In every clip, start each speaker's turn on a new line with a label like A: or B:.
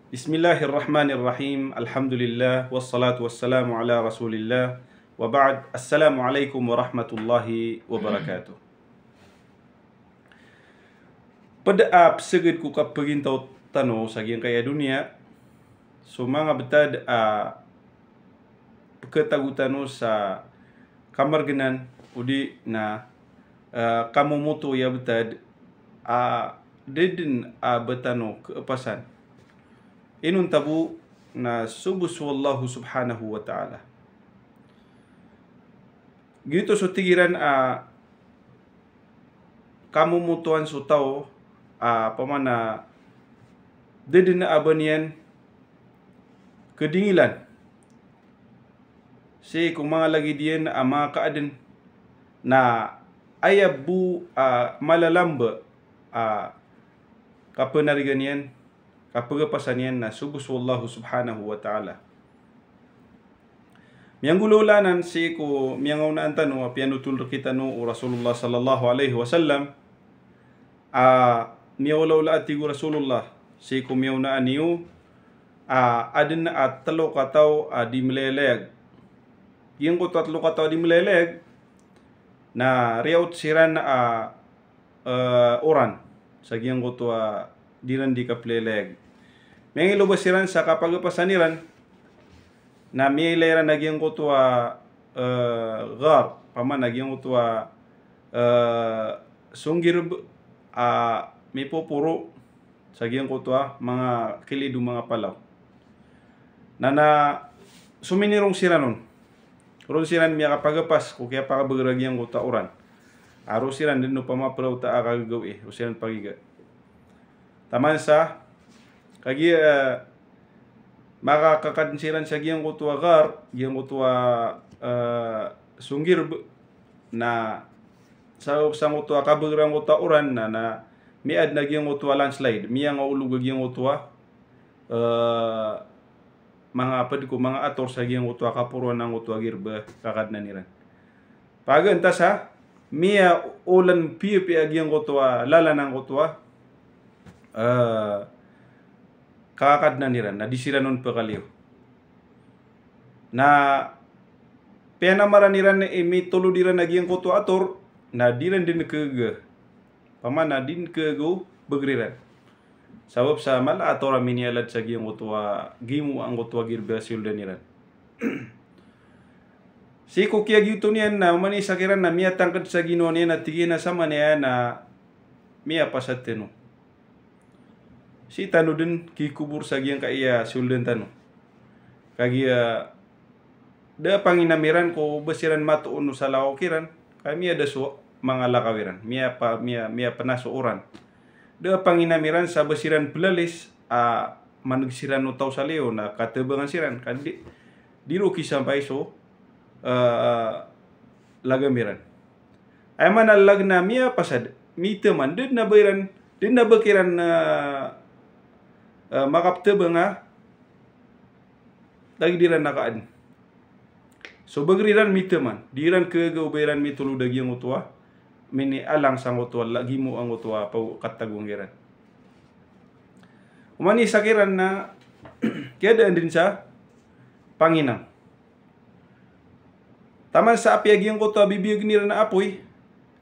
A: Bismillahirrahmanirrahim. Alhamdulillah wassalatu wassalamu ala Rasulillah. Wa ba'd. Assalamualaikum warahmatullahi wabarakatuh. Pada seged ku ka perintau tano sa giang kaya dunia. So mga betad peketagutano sa kamargenan udi na kamu mutu ya betad dedin betano keepasan. Inun tabu na subus wallahu subhanahu wa ta'ala. Gitu so tigiran kamu mutuan so tao pamana dedin na abanian kedingilan. Si kung mga lagi diyan mga kaadin na ayabu malalamba kapanarigan yan kapagapasan yan na subus wallahu subhanahu wa ta'ala. Miyang gululanan si ko miyang unaan tano pianutul kita no Rasulullah sallallahu alaihi wasallam miyawlaula atigu Rasulullah si ko miyaw na aniu adin na talo kataw di meleleg. Yung ko tatlo kataw di meleleg na riyaut siran oran sa giyang ko to diran di kapleleg. May ilubasiran sa kapagpasaniran na may ilayran nagyang ko to gar paman nagyang ko to sunggir may popuro sa giyang ko to mga kilido mga palaw na suminirong sira nun ron siran miya kapagapas ko kaya pakabagaragyang ko ta oran aro siran din no pamapraw ta akagagaw o siran pagiga taman sa kagi makakakadinsiran sa giyang kutua gar, giyang kutua sunggir na sa kutua kabagrang kutua uran na miad na giyang kutua landslide, miya nga ulug giyang kutua mga apad ko mga ator sa giyang kutua kapuruan ng kutua girba kakad na niran. Paganta sa miya ulan pipi giyang kutua lala ng kutua kakad na niran na disira nun pekaliw na pena maraniran imi tulu diran nagyang koto ator na diran din kege pamana din kego begriran sabab sa mala ator aminialad sa giyang koto gimu ang koto girbasil dan niran si ko kya gitu niyan na mani sakiran na miya tangkad sa gino niya na tigina sama niya na miya pasateno si tano din kikubur sa giyang kaya sulden tano kagia da panginamiran ko basiran matuon sa lawakiran kami ada so mga lakawiran miya panaso oran da panginamiran sa basiran pelalis managsiran no taw sa leo na katebangan siran kandi diro kisampay so lagamiran ay manalag na miya pasad miteman din na bayran din na bakiran makapte ba nga dagi diran nakaan so bagriran miteman diran ke gaubayran mitulu dagi ang utua mini alang sang utua lagi mo ang utua pau katagunggiran umani sakiran na kiadaan din sa panginang taman sa apiagi ang utua bibiyag niran na apoy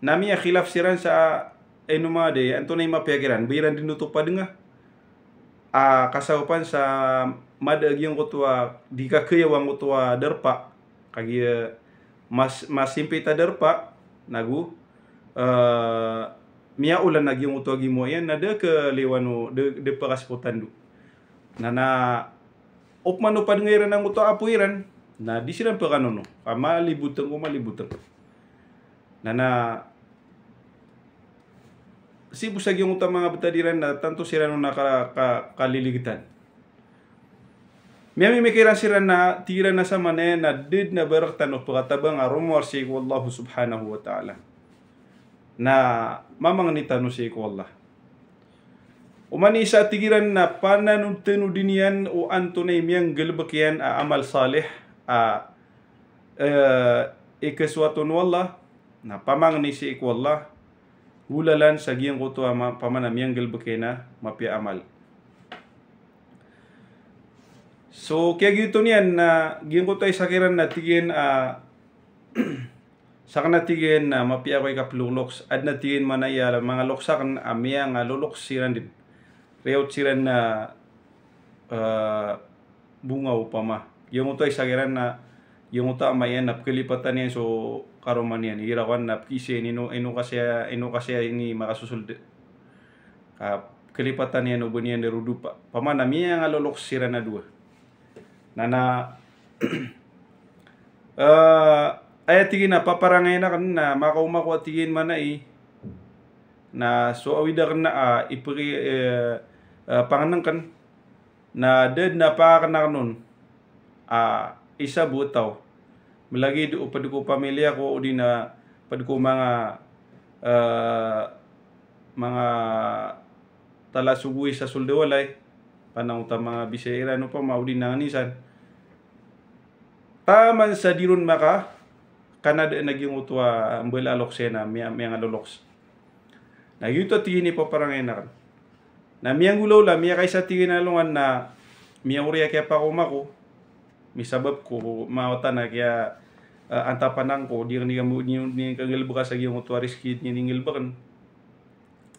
A: nami khilaf siran sa enumade anto na mapiagiran bayran din uto pa nga kasawapan sa madagyang kutua di kakayawang kutua derpa kagi mas simpita derpa nagu miya ulan nagyang kutua gimo yan na de ke lewano de pakasputan du na opmano pa ngairan ang kutua apuiran na di silang pakanono malibutan na si busag yung utang mga betadiran na tanto sila nung nakaliligitan. Miyami mikiran sila na tira na sa mane na did na baraktan o pagkatabang arumwar si Wallahu subhanahu wa ta'ala. Na mamanganitan o si Allah. Umani sa tigiran na pananutenu dinian o antunay miyang galbakyan amal salih ikaswatun wallah na pamangani si Allah ulalan sa giyang kuto pamanamiyang galbakena mapia amal. So kaya gitu niyan na giyan ko tayo sakiran na tigin saka na tigin na mapia ko ikapluloks ad na tigin man ay mga loksakan amia nga luloks siran din. Reot siran na bunga upama. Yung tayo sakiran na yung uta mayan nap kelipatan yan so karoman yan irawan nap kise ino kasi ini makasusul kelipatan yan ubon yan derudupa. Pamana miya nga luloks siran na dua. Nana ay tigin na paparangay na kan na makaumako tigin man na na so awida kan na ipri panganang kan na dead na pa kan nun isa butaw malagi do pad ko pamilya ko di na pad ko mga talasugui sa suldewalay panang ta mga bisera no pa maudi na nisan taman sa dirun maka kanada naging utwa ambela loksena miya nga loloks na yuto tigini pa parang enak na miyang gulaw la miya kaysa tigin na lungan na miya uriya kaya pa kumako misabab ko mawata na kaya antapanang ko di kangil buka sa giyong utwa riskid ni ningil bakan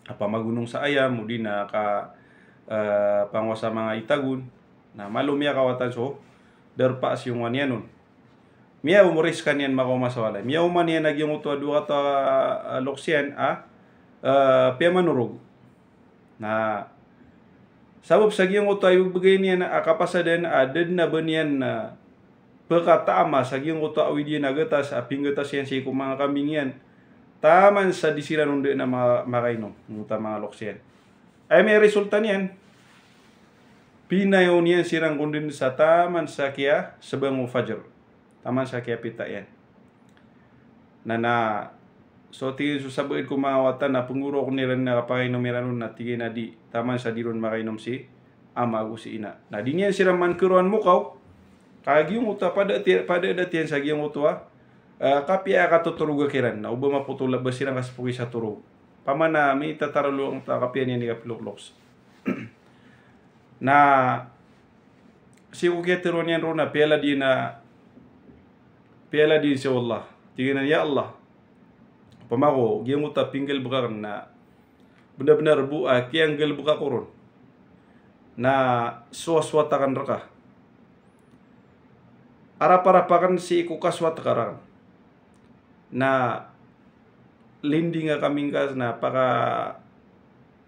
A: apa magunong sa ayam mudi na ka pangwa sa mga itagun na malumya kawatan so derpas yung wanian nun miya umuris kanyan makumasawalay miya uman yan nagyang utwa dua ta loksyan piya manurog na sabab sa giyang utwa ibigay niya na kapasadan adad na ba niyan na pagkataama sa giyang utwa awidyan agatas pinggatas yan sa ikong mga kambing yan taman sa disira nung na makainom ng mga loksyan ay may resulta niyan pinayaw niyan sirang kundin sa taman sa kya sabang fajr taman sa kya pita yan na so tigin susabuin ko mga watan na punguro ko nila na kapakainom miranon na tigin na di taman sa diron makainom si ama ko si ina na di niyan sirang mankuruan mo kaw kagi yung uta pada datiyan sa giyong utwa kapia katuturuga kiran na uba maputula ba sirang kaspuki sa turug pamana may tataralo ang kapia niya ni kapilokloks na si uketero niyan ro na pela di si Allah tingnan ya Allah pamako giyang uta pinggel buka na benar-benar kiyang gel buka koron na swaswatakan raka arap-arapakan si ikukaswat karan na lindi nga kaming kas na paka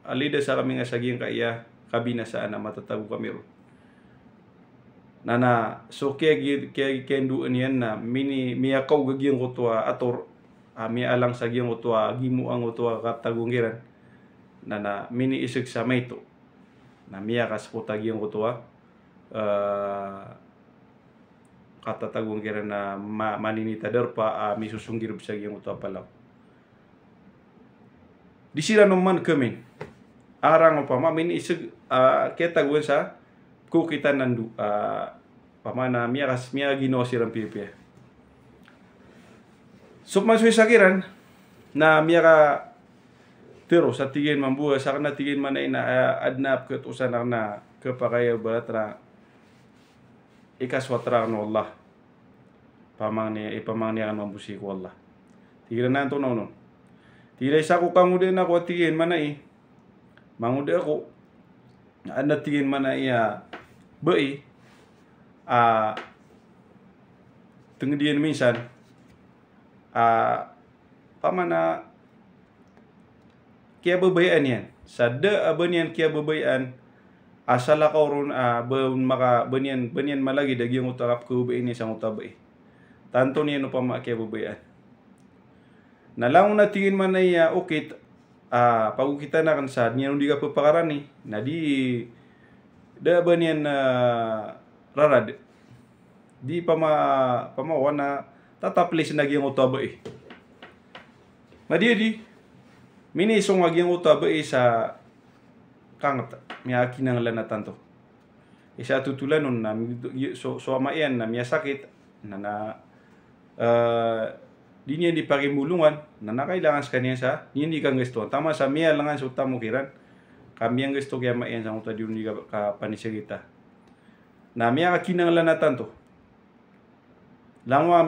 A: alida sa kaming asaging kaya kabina saan na matatago kami ron na so kaya kenduan yan na miyakaw gagiyang kutwa ator miya alang sa giyang kutwa gimu ang kutwa katagunggiran na mini isig sa mayto na miya kasputa giyang kutwa katatagunggiran na maninita derpa misusunggir sa giyang kutwa palaw disira naman kami arang pa mini isig kaya taguan sa kukita nandu pamana miya ginawa sirang pipi so masuy sakiran na miya ka pero sa tigin mambuha sa na tigin man na adnap ket usan na kapakaya batra ikaswatra no Allah ipamang niya kan mambusi ko Allah tigin na to no tigin sa ko kamudin ako tigin man na mangude ako na tigin man na bai tengdian minsan pamana kaya babayan yan sada aban yan kaya babayan asala ka ron maka banyan malagi dagyang utakap ko bain isang utabay tanto niya no pama kaya babayan nalang na tingin man na okay pagukita na kan sa niya hindi ka papakarani na di da banyan rarad di pamawa na tataplis na gyang utaba madi mini isong agyang utaba sa kangat miyaki nang lanatan to isa tutulan nun na so amayan na miya sakit na di niya di pakimulungan na nakailangan sa kanya sa hindi kang gusto tama sa miya langan sa utamukiran kami ang gusto kaya mayan sa uta di ka panisagita Na miya ka kinanglanatan to. Langwa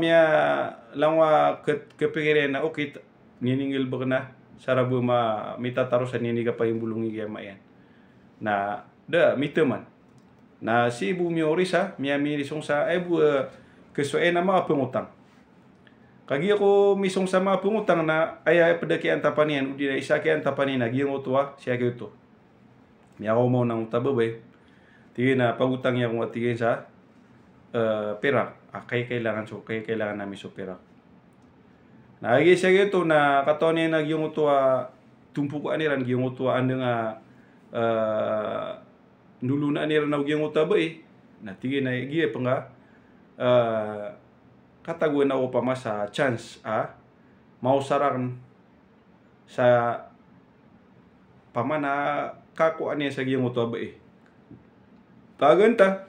A: kepikiran na okay, niningil ba na sarabu mitatarusan ini ka pa yung bulungi kaya mayan. Na miteman. Na si ibu miori sa miya mirisong sa ibu kesuai na mga pengutang. Kagi ako misong sa mga pengutang na ay padaki ang tapanian udi na isa kaya ang tapanian nagi ang utuwa siya kayo to. Miya ako mo nang tababay. Tigin na pagutang niya kung tigin sa perak. Kailangan namin so perak. Nagi siya kayo to na kato niya nagi ang utuwa tumpukuan niya nagi ang utuwa ano nga nulunaan niya nagi ang utuwa ba na tigin na igi pa nga kataguan ako pa sa chance mausaran sa pamana kakuan niya sa giyong uto ba Paganta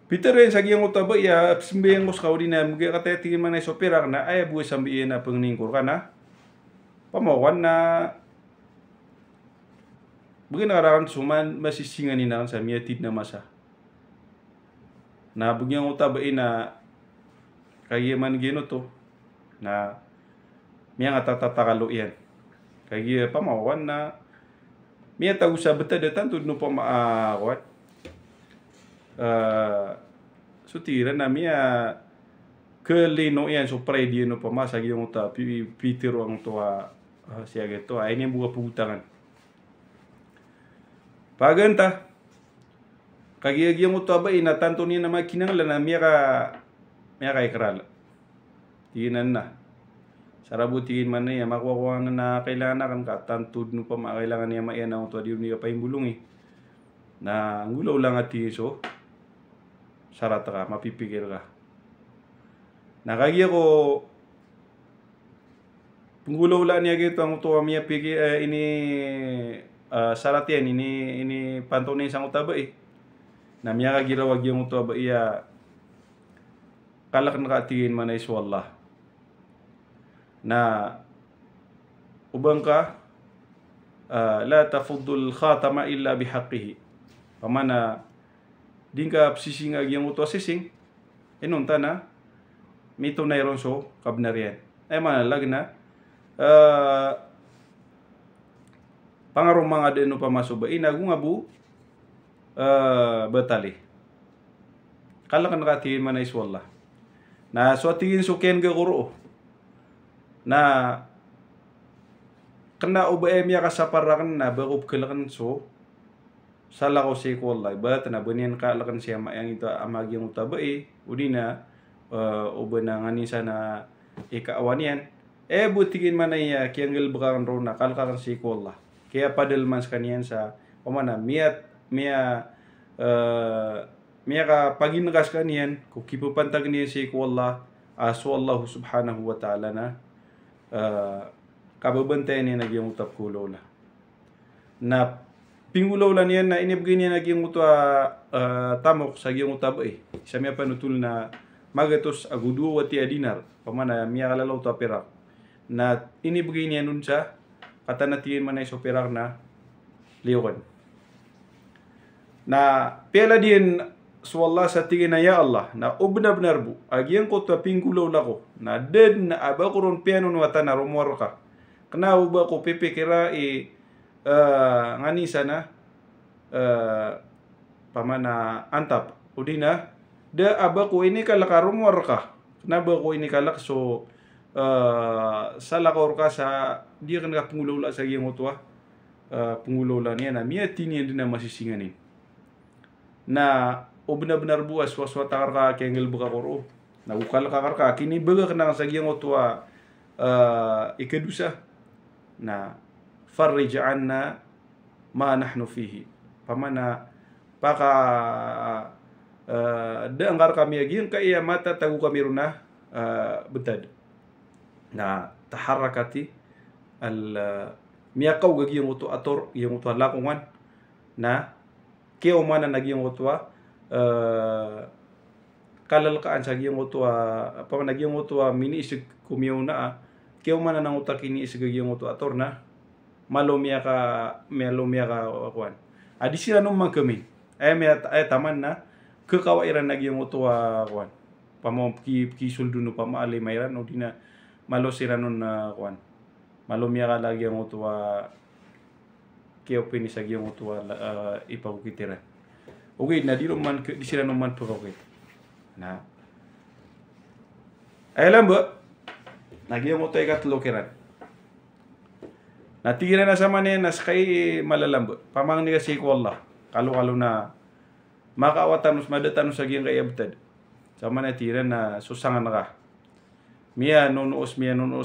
A: Peter rin sa giyong uto ba simbayang ko sa kauli na mga katatingin man na isopirak na ay buhay sambihin na pangningkor ka na pamawan na bagay nakarakan suman masisingan nina sa miyatid na masa. Na bugyang utabain na kaya man gino to na miya nga tatatakalo yan. Kaya pamawan na miya tagu sa betadatan to no pa maawat. Sutira na miya kelino yan so pray di no pa masagi yung uta pitiro ang tuwa siya geto ay ni buka pugutangan. Paganta kagi mo to ba tanto ni na makinanglan na miya ka ikrala. Tingnan na. Sarabutiin man na makuha na kailangan kan ka tantud no pa kailangan niya maiyan ang to di ka pa imbulong na ngulaw lang at so sarata ka mapipigil ka. Nakagi ako pungulaw lang niya gito ang to miya pigi ini saratian ini pantunin sang utaba na miya ka girawag yung ito ba kalak na katingin man ay swallah na ubang ka la tafuddul khatama illa bihaqqihi pamana din ka sising yung ito sising inunta na mito na iron so kabnarian ay manalag na pangarong mga deno pamasuba inagungabu batali. Kala ka nakatingin man ay swalla. Na so tingin so ken gaguro. Na kena uba miya kasaparakan na bagup kalakan so sala ko si wallahi bat na banian kalakan siya mayang ito amagi yung utaba udi na uba na nganisa na ikaawan yan butigin man ay kianggil bakakan ro na kalakan si wallah. Kaya padalman sa kaniyan sa pamana miya ka paginagas kaniyan kung kipupantag niya si Allah aso Allah subhanahu wa ta'ala na kababantayan niya naging utap kulo na pingulo lang niya na inibigay niya naging tamok sa giyong utap isa miya panutul na magatos agudu wati adinar pamana miya kalalaw to perak na inibigay niya nun sa katanatiin man ay so perak na liwan na pela din swalla sa tingin na ya Allah na ubna-benar bu agian ko to pingulo lako na dead na abakuron piano no atana rumor ka kena uba ko pipikira ngani sana pamana antap udina de abako ini kalaka rumor ka na ba ko ini kalak so salakor ka sa dia kan ka pengulo la sa giyang utwa pengulo la niya na miya tini din na masisinganin na o benar-benar buas waswa takar ka kengel buka koro na ukal kakar ka kini baga kena sa giyang utwa ikadusa na farrij anna ma nahnu fihi pamana paka anggar kami agiyang kaya mata tagu kami runa betad na taharakati al miyakaw gagiyang uto ator yung uto lakungan na kaya umana nagiyang utwa kalalkaan sa giyang utwa pa nagiyang utwa mini isig kumiyaw na kaya umana nang utak ini isig giyang utwa ator na malo miya ka akuan adi sila nung kami taman na kekawairan lagi yung utua kuan. Pamo kisul dunu pama ali mairan o dina malosiranon na kuan. Malumya ka lagi yung utua kaya pinisagi yung utua ipagukitiran. Okay, na di man di sila naman pagkakit. Na. Ay alam ba? Nagyang utoy katlo kiran. Natira na sa manin nas kay malalambot. Pamang ni kasi ko Allah. Kalo-kalo na makawatanos madatanos sa giyang kayabtad. Sama na tira na susangan na ka. Miya nunuos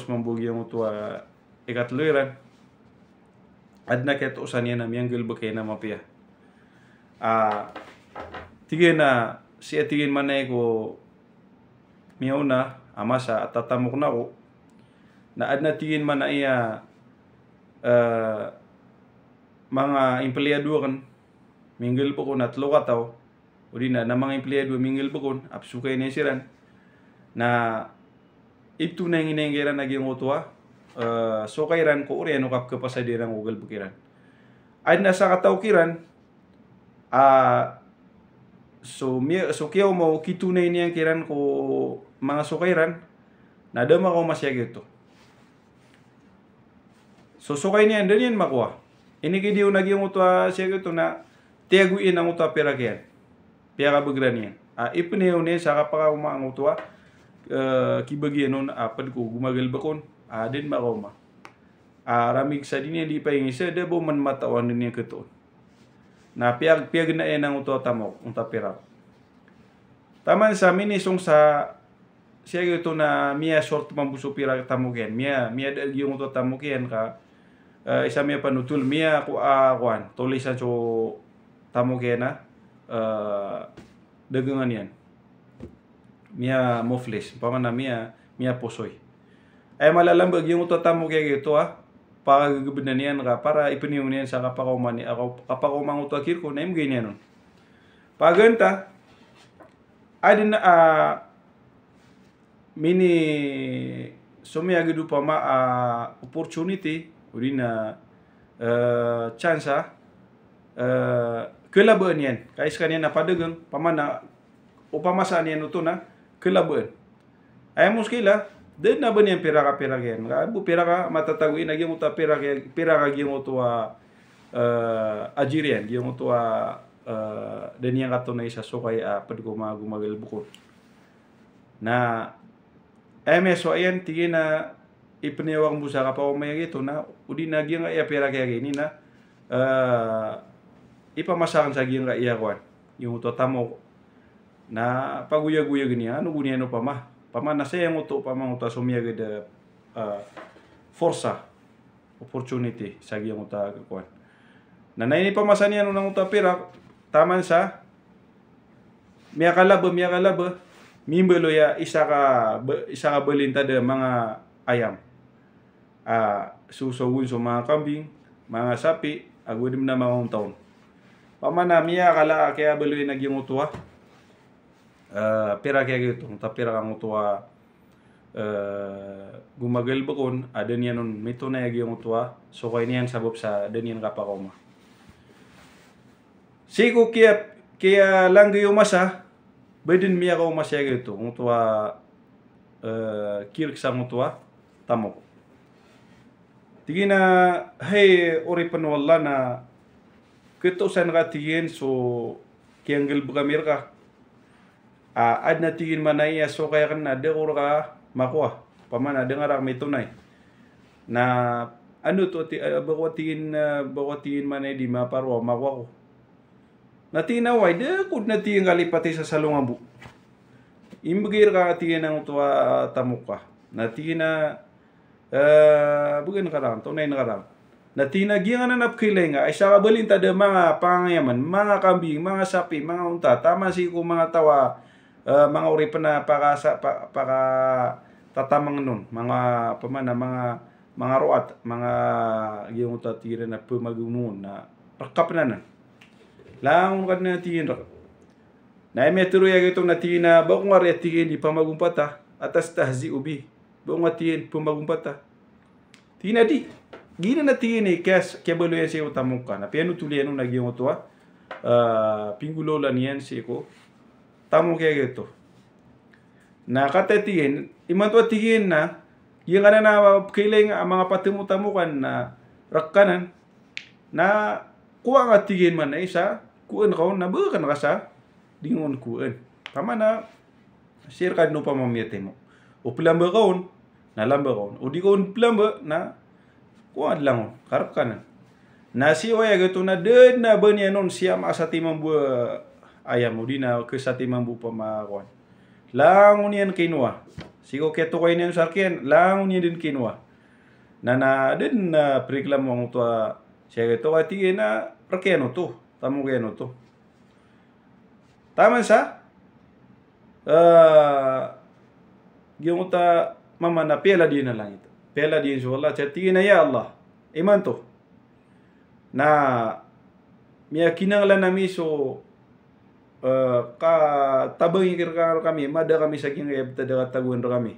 A: mambugi ang utua ikatluiran. Ad na kaya tuusan niya na miyang gilbakay na mapiya. Tigin na siya tigin man na ko miyaw na amasa at tatamok na ko. Na ad na tigin man na iya mga empleyado kan minggil po ko natlo kataw. O di na mga empleyado minggil po ko apsukay na siran. Na ito na yung inenggeran naging utua. So kairan ko uri ano kap kapasadirang ugal bukiran. Ay nasa katawkiran so kiyaw mo kitunay niyang kiran ko mga sukairan nadama ko masya gitu. So sukay niyan din yan makuha. Ini kidiw naging utua siya gitu na tiyaguin ang utua pirakyan. Piyaka bagran yan. Ipiniyaw niya sa kapaka umaang utua kibagyan nun apad ko gumagal bakon. Din makoma. Ramig sa din di pa yung isa, dabo man matawan din yung katoon. Na piyag na yan ang uto tamok, ang tapirak. Taman sa minisong sa siya ito na miya short mambuso pirak tamok yan. Miya yung uto tamok yan ka. Isa miya panutul, miya kuan, tulisan so tamok yan na. Dagangan yan. Miya mofles, pamana miya posoy. Ay malalambag yung utatamo kaya gitu para gagabinan niyan ka para ipiniw niyan sa kapakauman ni ako kapakaumang utakir ko na yung ganyan nun. Paganta adin mini sumiyagi do pa ma opportunity uri na chance kelaban yan kais kanyan na padagang pamana upamasa niyan uto na kelaban. Ay muskila din na ba niyan piraka yan? Bu piraka matatagui na gyung uta piraka gyung uta Algerian gyung uta den yang kato na isa sukay pad ko gumagal bukod. Na MSO ayan tigin na ipiniwang busa ka pa umaya gitu na udi na gyung piraka gini na ipamasakan sa gyung iya kwan yung uta tamo na paguya-guya gini ano gunya no pa ma pamana saya nguto pamang uta sumiyaga da forsa opportunity sa giyang uta kuan. Na naini pamasan niya nung uta pirak taman sa miya kalaba mimbelo ya isa ka belinta da mga ayam. Susugun so mga kambing, mga sapi, agudim na mga taon. Pamana miya kala kaya beloy na giyang utua. Pira kaya gitu, tapi pira kang utua gumagal bakon, ada niyan nun mito na yung utua, so kaya niyan sabab sa ada niyan kapakoma. Siku kaya lang gayo masa, bedin miya ka umasya gitu, utua kirk sa utua tamok. Tigi na hey ori panwala na kito san ka tigin so kiyang bukamir ka. Ad na tingin manay so kaya kan ada ka makuha paman ada ngarak may tunay na ano to bawa tingin manay di maparwa makuha ko na tinaway de kud na tingin kalipati sa salungabu imbagir ka tingin ang tuwa tamok ka na tingin na bukan karang tunay na karang na tinagiyan na napkilay nga ay sa kabalinta de mga pangayaman mga kambing mga sapi mga unta tama si ko mga tawa mga uripan na para tatamang nun mga pamana mga ruat mga yung tatira na pumagunon na rakap na lang kad na tin na metro ya gitu na tina ba kung ari tingin di pamagumpata atas tahzi ubi ba kung atin pumagumpata tina di gina na tingin kaya balo yan siya utamuka na piano tulian nung nagyong utuwa pingulola niyan si ko tamu kayak gitu. Nah kata tingin iman tua tingin na yung kana na kailing mga patimu-tamu kan na rakkanan na kuha nga tingin man na isa kuan ka na bukan ka sa dingon kuan tama na share kad no pamamiyate mo o plamba kaon na lamba kaon o di kaon plamba na kuan lang karkanan na si waya gitu na den na banya non siya asati mambu ayam o di na kesati mambu pamakuan lang unian kinua sigo keto ko inian sarkian lang unian din kinua na din na priklam mo tua siya gitu kati na rakeno to tamu keno to tama sa yung ta mama na pela din na lang ito pela din so Allah tingin na ya Allah iman to na miya kinanglan na miso ka tabang ikir kami mada kami sa king kaya tada taguan kami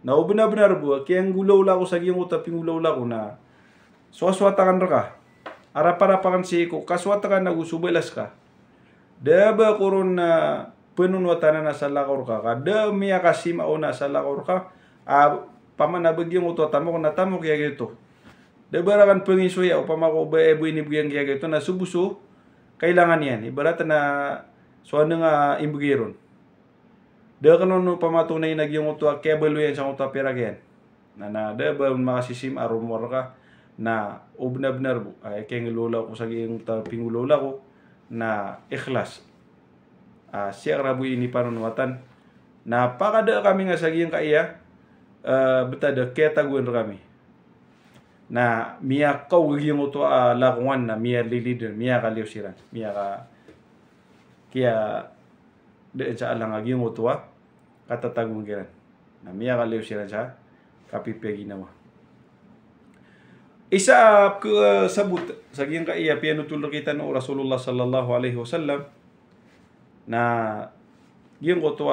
A: na benar-benar bu kaya gulaw la ko sa king utaping gulaw la ko na swaswatakan ka arap-arapakan si ko kaswatakan nagusubelas ka daba kurun na penun watana na sa lakor ka kada miya kasi mauna sa lakor ka pamanabagyan mo to tamo na tamo kaya gitu daba kan pengisoya upama ko ba ebo inibigyan kaya gitu na subuso kailangan yan ibarat na so ano nga imbigiron da kanon pamatunay nagyong uto cable yan sa uto piragen na daba makasisim arumor ka na benar-benar bu ay kaya lola ko sa giyong pingulola ko na ikhlas siya rabu ini panunuatan na pakada kami nga sa giyong kaya betada kaya taguan kami na miya kau giyong uto lakuan na miya leader miya kaliusiran miya ka kaya de sa alang giyong uto katatagun kiran na miya kaliusiran sa kapipegi nawa isa ke sabut sa giyong kaya pianutulog kita no Rasulullah sallallahu alaihi wasallam na giyong uto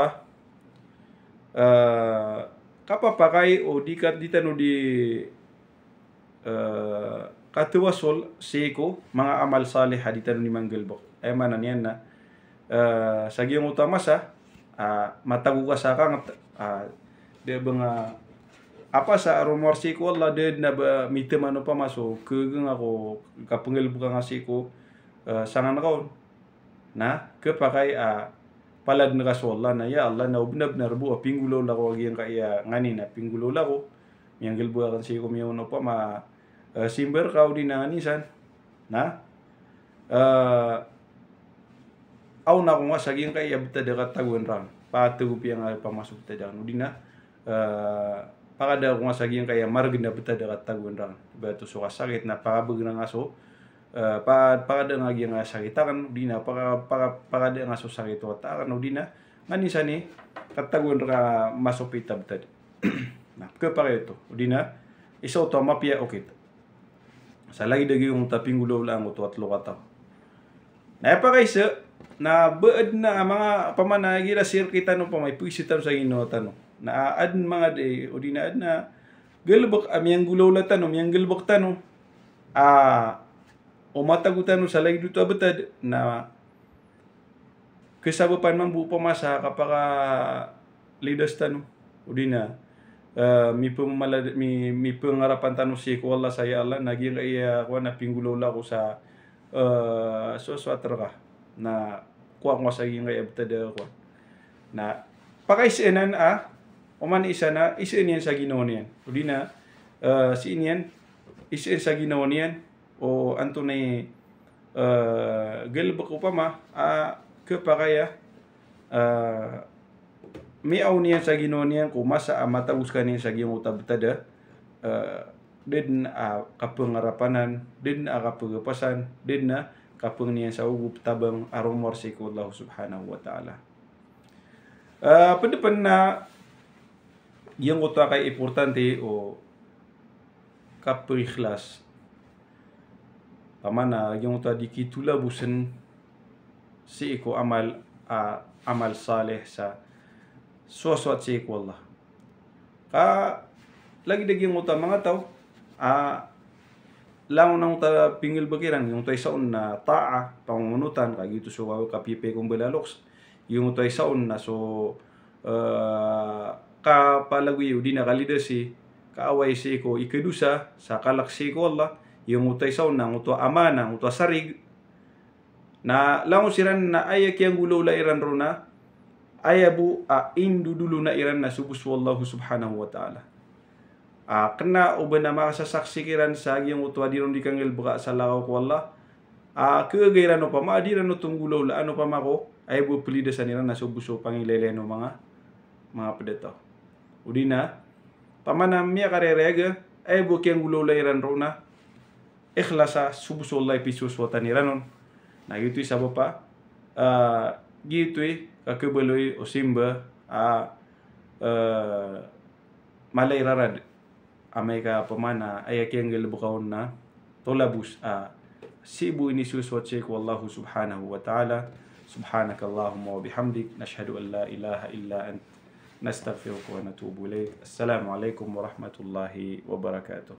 A: kapapakai o di no di katuwasol siko mga amal salih haditan ni manggelbok ay manan yan na sa giyong utama sa mataguga sa kang de mga apa sa rumor siko Allah de na ba mitemano pa maso kegang ako kapenggelbok nga siko sangan kaon na kepakai palad na kasola na ya Allah na benar-benar bu pinggulo la ko giyang kaya ngani na pinggulo la ko yang gelbu akan si kumiuno pa ma simber kau di nanganisan na au na ko saging kay abta dekat taguan rang patu piang pamasuk tadang udina pakada ko saging kay margina beta dekat taguan rang batu so sakit na pakabeg na ngaso pakada ngagi nga sakit kan udina pakada ngaso sakit wata kan udina nganisan ni kataguan ra masuk pita beta nah kepare ito udina isa to mapia okay sa lagi dagi yung taping gulo lang uto at lokataw na pa kaysa na beed na mga pamanagi la sir kita no pa may puisitan sa Ginoo tano na ad mga de udina ad na gelbok amyang gulo la tano miyang gelbok tano o matagutan sa lagi dito abetad na kesabapan man bu pamasa kapaka lidas tano udina mi pengarapan tanu si ko Allah saya Allah naging iya ko na pinggulo la ko sa so ka na kuha ko sa ging kaya betada ko na pakaisinan oman isa na isinian sa Ginoo niyan udi na si inian isin sa Ginoo niyan o anto na gelba ko pa ma ke pakaya miaw niyan sa Ginoo niyan kung masa matawus ka niyan sa giyong utab-tada din kapangarapanan din kapagapasan din na kapang niyan sa ugup tabang arumor si ko Allah subhanahu wa ta'ala padapan na yung uta kay importante o kaprikhlas pamana yung uta dikitula busen si ko amal saleh sa suaswat si ko Allah lagi daging uta mga tao lang nang ta pingil bagiran yung tay saon na taa pangunutan kag ito so kapipe kong belaloks yung tay saon na so kapalagwi di na kalidasi kaaway si ko ikadusa sa kalaksi ko Allah yung utay saon na utwa amana utwa sarig na lang siran na ayak yang gulo la iran rona ayabu indu dulu na iran na subus wallahu subhanahu wa ta'ala. Kena uban na makasasaksi kiran sa yung utwa diron di kangil baka sa lakaw ko Allah. Kagairan no pa maadiran no tunggulaw la ano pa mako ayabu pelida sa niran na subuso pangilele no mga pedato. Udina pamanam miya karerega ayabu kiyang gulo la iran rona ikhlasa subuso Allah pisus watan iranon. Na gitu isa pa gitu kakebaloy o simba malay rarad amay ka pamana ayak yang galabukaw na tolabus sibu ini suswatse ko Allah subhanahu wa ta'ala subhanakallahumma wa bihamdik nashhadu an la ilaha illa ant nastaghfiruka wa natubu ilayk. Assalamu alaikum warahmatullahi wabarakatuh.